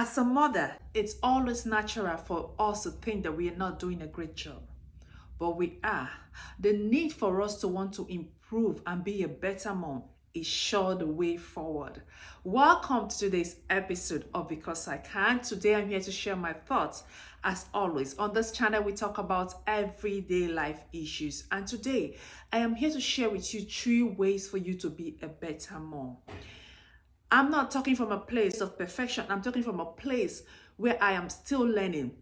As a mother, it's always natural for us to think that we are not doing a great job, but we are. The need for us to want to improve and be a better mom is sure the way forward. Welcome to today's episode of Because I Can. Today I'm here to share my thoughts. As always, on this channel we talk about everyday life issues, and today I am here to share with you 3 ways for you to be a better mom. I'm not talking from a place of perfection. I'm talking from a place where I am still learning.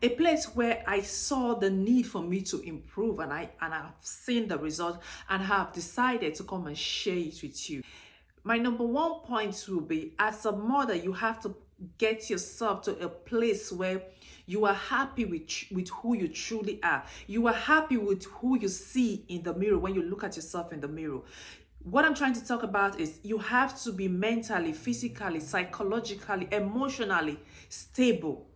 A place where I saw the need for me to improve, and I've seen the result and have decided to come and share it with you. My number 1 point will be, as a mother, you have to get yourself to a place where you are happy with who you truly are. You are happy with who you see in the mirror when you look at yourself in the mirror. What I'm trying to talk about is you have to be mentally, physically, psychologically, emotionally stable.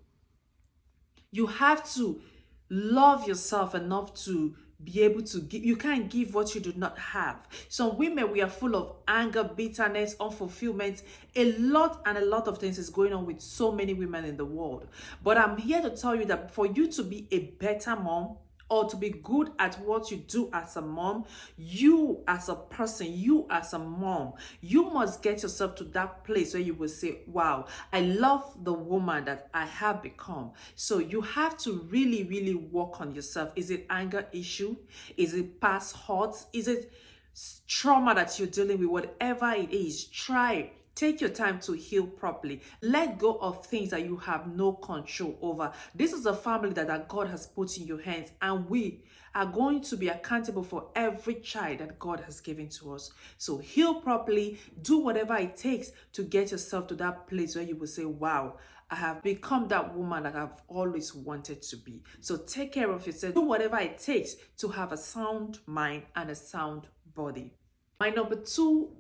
You have to love yourself enough to be able to give. You can't give what you do not have. Some women, we are full of anger, bitterness, unfulfillment. A lot of things is going on with so many women in the world. But I'm here to tell you that for you to be a better mom, or to be good at what you do as a mom, you as a person, you as a mom, you must get yourself to that place where you will say, wow, I love the woman that I have become. So you have to really work on yourself. Is it anger issue? Is it past hurts? Is it trauma that you're dealing with? Whatever it is, try. Take your time to heal properly. Let go of things that you have no control over. This is a family that God has put in your hands, and we are going to be accountable for every child that God has given to us. So heal properly. Do whatever it takes to get yourself to that place where you will say, wow, I have become that woman that I've always wanted to be. So take care of yourself. Do whatever it takes to have a sound mind and a sound body. My number 2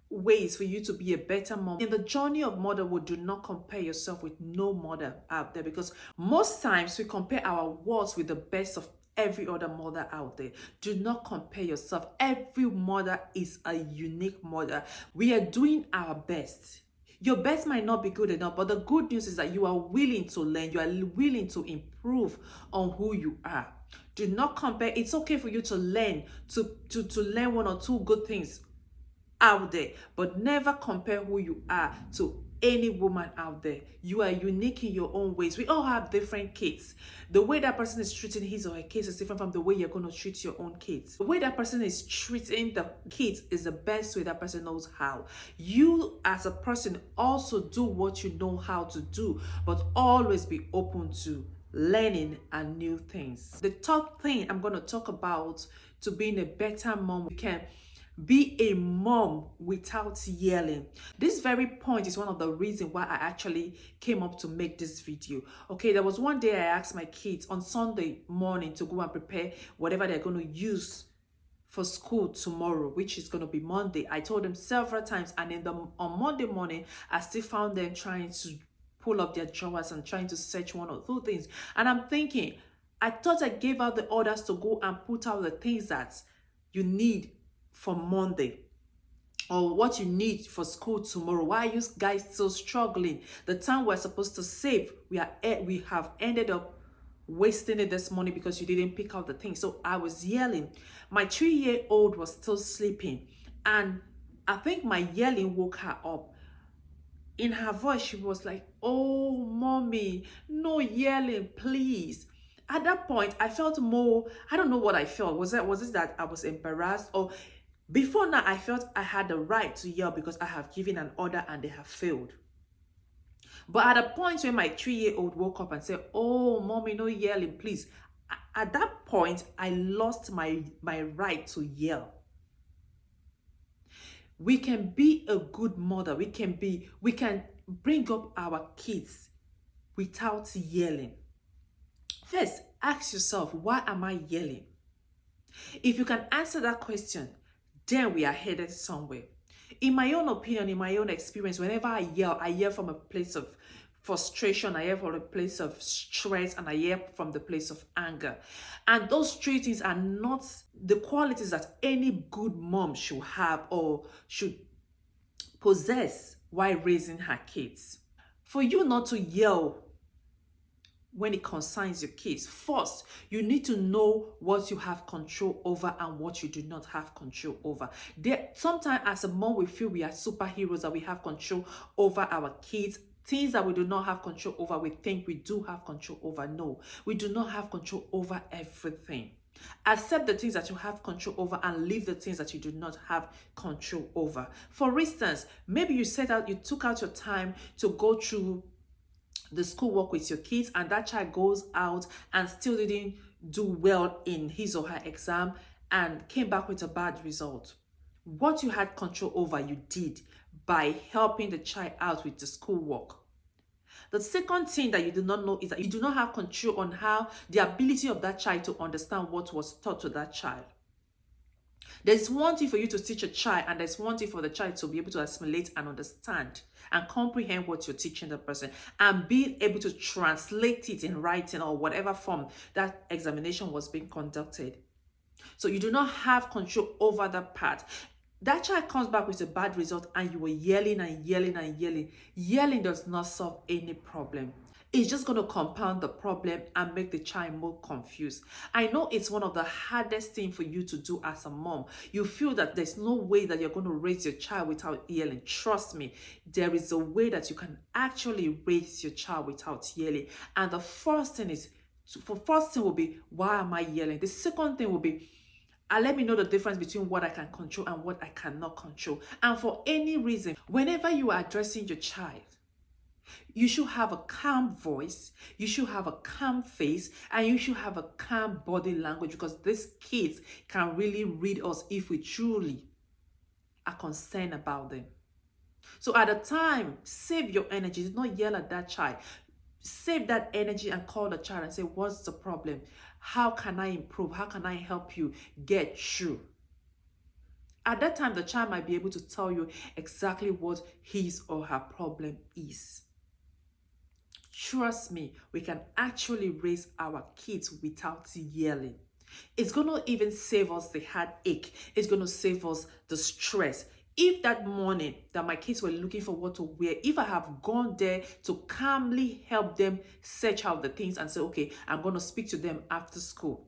ways for you to be a better mom. In the journey of motherhood, do not compare yourself with no mother out there, because most times we compare our words with the best of every other mother out there. Do not compare yourself. Every mother is a unique mother. We are doing our best. Your best might not be good enough, but the good news is that you are willing to learn. You are willing to improve on who you are. Do not compare. It's okay for you to learn, to learn 1 or 2 good things out there, but never compare who you are to any woman out there. You are unique in your own ways. We all have different kids. The way that person is treating his or her kids is different from the way you're going to treat your own kids. The way that person is treating the kids is the best way that person knows how. You as a person also do what you know how to do, but always be open to learning and new things. The top thing I'm going to talk about to being a better mom, you can be a mom without yelling. This very point is one of the reasons why I actually came up to make this video. Okay, there was one day I asked my kids on Sunday morning to go and prepare whatever they're going to use for school tomorrow, which is going to be Monday. I told them several times, and on Monday morning, I still found them trying to pull up their drawers and trying to search 1 or 2 things. And I'm thinking, I thought I gave out the orders to go and put out the things that you need for Monday, or what you need for school tomorrow. Why are you guys still struggling? The time we're supposed to save, we have ended up wasting it this morning because you didn't pick out the things. So I was yelling. My 3-year-old was still sleeping, and I think my yelling woke her up. In her voice, she was like, oh, mommy, no yelling, please. At that point, I felt more, I don't know what I felt. Was it that I was embarrassed? Or before now, I felt I had the right to yell because I have given an order and they have failed. But at a point when my 3-year-old woke up and said, oh, mommy, no yelling, please. At that point, I lost my right to yell. We can be a good mother. We can bring up our kids without yelling. First, ask yourself, why am I yelling? If you can answer that question, then we are headed somewhere. In my own opinion, in my own experience, whenever I yell from a place of frustration, I yell from a place of stress, and I yell from the place of anger. And those 3 things are not the qualities that any good mom should have or should possess while raising her kids. For you not to yell when it concerns your kids, first, you need to know what you have control over and what you do not have control over. Sometimes as a mom, we feel we are superheroes, that we have control over our kids. Things that we do not have control over, we think we do have control over. No, we do not have control over everything. Accept the things that you have control over and leave the things that you do not have control over. For instance, maybe you took out your time to go through the schoolwork with your kids, and that child goes out and still didn't do well in his or her exam and came back with a bad result. What you had control over, you did by helping the child out with the schoolwork. The second thing that you do not know is that you do not have control on how the ability of that child to understand what was taught to that child. There's one thing for you to teach a child, and there's one thing for the child to be able to assimilate and understand and comprehend what you're teaching the person, and being able to translate it in writing or whatever form that examination was being conducted. So you do not have control over that part. That child comes back with a bad result and you were yelling and yelling and yelling. Yelling does not solve any problem. It's just going to compound the problem and make the child more confused. I know it's one of the hardest things for you to do as a mom. You feel that there's no way that you're going to raise your child without yelling. Trust me, there is a way that you can actually raise your child without yelling. And the first thing will be, why am I yelling? The second thing will be, let me know the difference between what I can control and what I cannot control. And for any reason, whenever you are addressing your child, you should have a calm voice, you should have a calm face, and you should have a calm body language, because these kids can really read us if we truly are concerned about them. So at the time, save your energy. Do not yell at that child. Save that energy and call the child and say, what's the problem? How can I improve? How can I help you get through? At that time, the child might be able to tell you exactly what his or her problem is. Trust me, we can actually raise our kids without yelling. It's going to even save us the heartache. It's going to save us the stress. If that morning that my kids were looking for what to wear, if I have gone there to calmly help them search out the things and say, okay, I'm going to speak to them after school,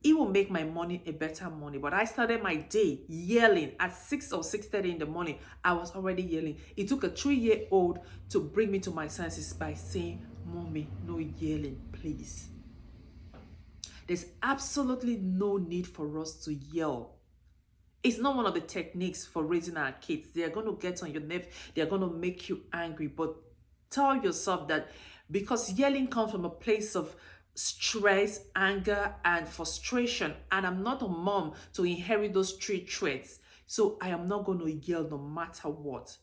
it will make my morning a better morning. But I started my day yelling at 6 or 6:30 in the morning. I was already yelling. It took a 3-year-old to bring me to my senses by saying, Mommy, no yelling, please. There's absolutely no need for us to yell. It's not one of the techniques for raising our kids. They are going to get on your nerves. They are going to make you angry. But tell yourself that because yelling comes from a place of stress, anger, and frustration, and I'm not a mom to inherit those 3 traits, so I am not going to yell no matter what.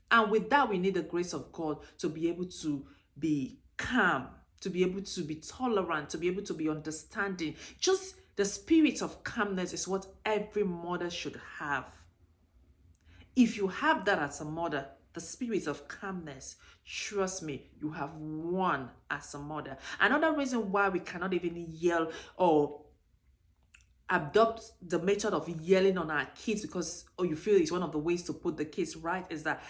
And with that, we need the grace of God to be able to be calm, to be able to be tolerant, to be able to be understanding. Just the spirit of calmness is what every mother should have. If you have that as a mother, the spirit of calmness, trust me, you have won as a mother. Another reason why we cannot even yell or adopt the method of yelling on our kids, because you feel it's one of the ways to put the kids right, is that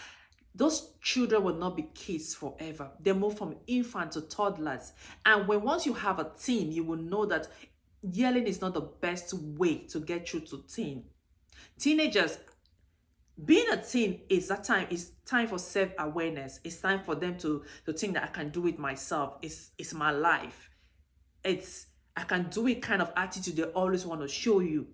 those children will not be kids forever. They move from infant to toddlers. And once you have a teen, you will know that yelling is not the best way to get through to teen. Teenagers, being a teen is time for self-awareness. It's time for them to think that I can do it myself. It's my life. I can do it kind of attitude they always want to show you.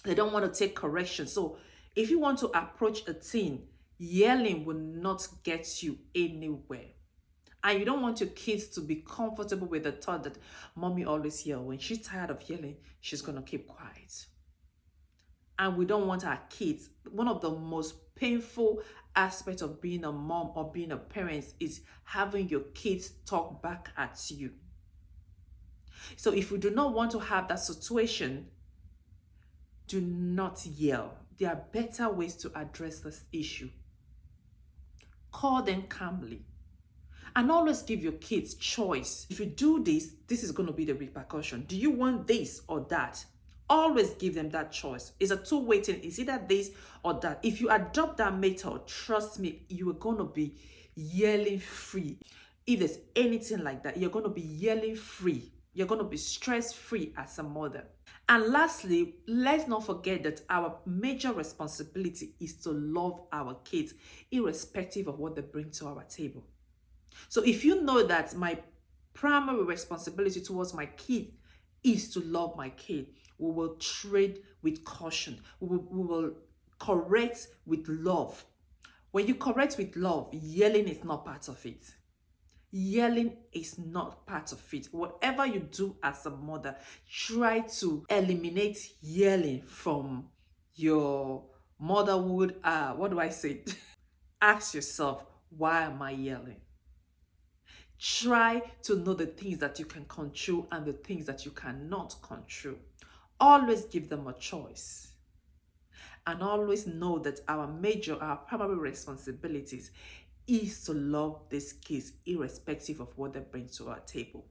They don't want to take correction. So if you want to approach a teen, yelling will not get you anywhere. And you don't want your kids to be comfortable with the thought that mommy always yells. When she's tired of yelling, she's going to keep quiet. And we don't want our kids. One of the most painful aspects of being a mom or being a parent is having your kids talk back at you. So if you do not want to have that situation, do not yell. There are better ways to address this issue. Call them calmly. And always give your kids choice. If you do this, this is going to be the repercussion. Do you want this or that? Always give them that choice. It's a two-way thing. It's either this or that. If you adopt that method, trust me, you are going to be yelling free. If there's anything like that, you're going to be yelling free. You're going to be stress-free as a mother. And lastly, let's not forget that our major responsibility is to love our kids, irrespective of what they bring to our table. So if you know that my primary responsibility towards my kid is to love my kid, we will trade with caution. We will correct with love. When you correct with love, yelling is not part of it. Yelling is not part of it. Whatever you do as a mother, try to eliminate yelling from your motherhood. What do I say? Ask yourself, why am I yelling? Try to know the things that you can control and the things that you cannot control. Always give them a choice. And always know that our primary responsibilities is to love these kids irrespective of what they bring to our table.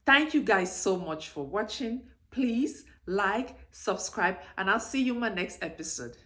Thank you guys so much for watching. Please like, subscribe, and I'll see you in my next episode.